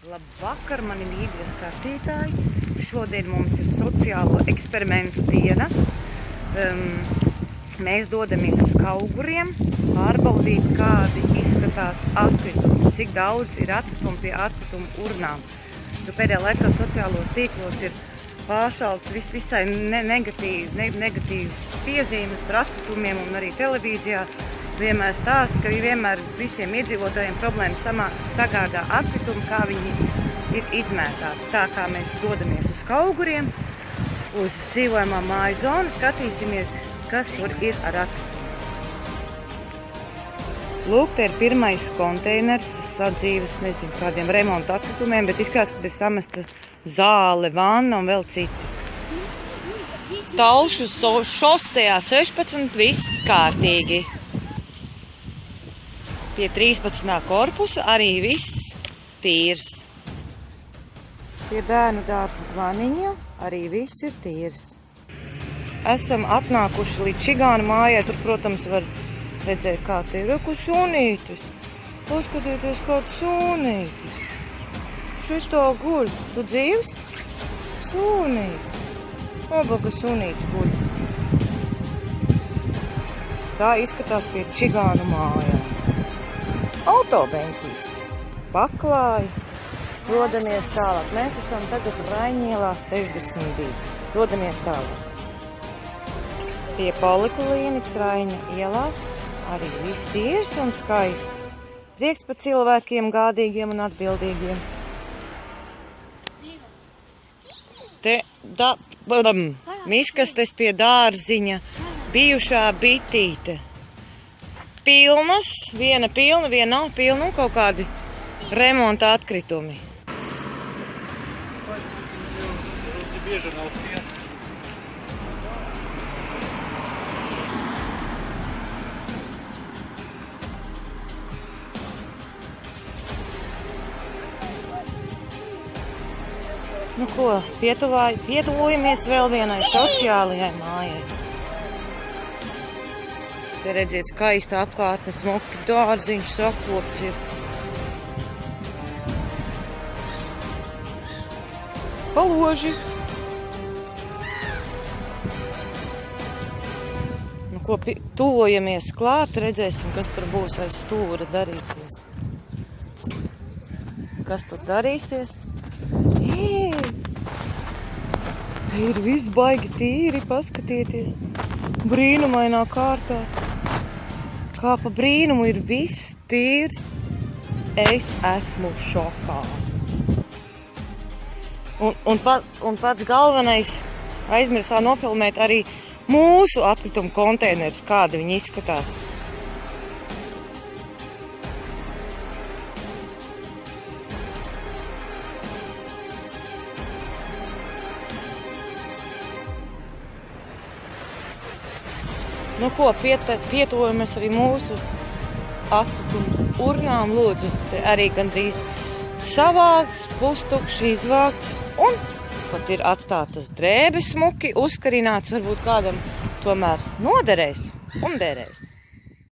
Labvakar, mani mīļie skatītāji! Šodien mums ir sociālo eksperimentu diena. Mēs dodamies uz Kauguriem, pārbaudīt, kādi izskatās atkritumi, cik daudz ir atkritumu pie atkritumu urnām. Jo pēdējā laikā sociālos tīklos ir pāršalts visai negatīvas piezīmes par atkritumiem, un arī televīzijā vienmēr stāsta, ka vienmēr visiem iedzīvotājiem problēmas sagādā atkritumi, kā viņi ir izmētāti. Tā kā mēs dodamies uz Kauguriem, uz dzīvojamā māju zonu, skatīsimies, kas tur ir ar atkritumu. Lūk, te ir pirmais konteiners sadzīves, nezinu, kādiem remontu atkritumiem, bet izskatās, ka ir samesta zāle, vanna un vēl citi. Talšu šosejā 16, viss kārtīgi. Pie 13. korpusa arī viss tīrs. Pie bērnu dārza zvaniņa arī viss ir tīrs. Esam atnākuši līdz čigānu mājai. Tur, protams, var redzēt, kā te ir sunītis. Paskatieties, kāds sunītis. Šitā guļ. Tu dzīvs? Sunītis. Obaga sunītis guļ. Tā izskatās pie čigānu mājā. Autobentīts. Paklāji. Dodamies tālāk. Mēs esam tagad Raņielā 62. Dodamies tālāk. Pie Poliklīnikas Raņa ielā arī viss tīrs un skaists. Prieks par cilvēkiem gādīgiem un atbildīgiem. Te miskastes pie dārziņa, bijušā bitīte. Pilnas, viena pilna, viena nav pilna un kaut kādi remonta atkritumi. Nu ko, pietuvojamies vēl vienai sociālajai mājai. Te redziet, skaista apkārtne, smuki dārziņš, sakopts ir. Paloži. Nu ko, tuvojamies klāt, redzēsim, kas tur būs aiz stūra darīsies. Kas tur darīsies? Te ir viss baigi tīri, paskatieties. Brīnumainā kārtā. Kā pa brīnumu ir viss tīrs. Es esmu šokā. Un pats galvenais, aizmirsā nofilmēt arī mūsu atkritumu konteinerus, kādi viņi izskatās. Nu ko, pietuvojamies arī mūsu atkritumu urnām, lūdzu. Te arī gandrīz savākts, pustukši izvākts un pat ir atstātas drēbes smuki, uzkarināts, varbūt kādam tomēr noderēs un derēs.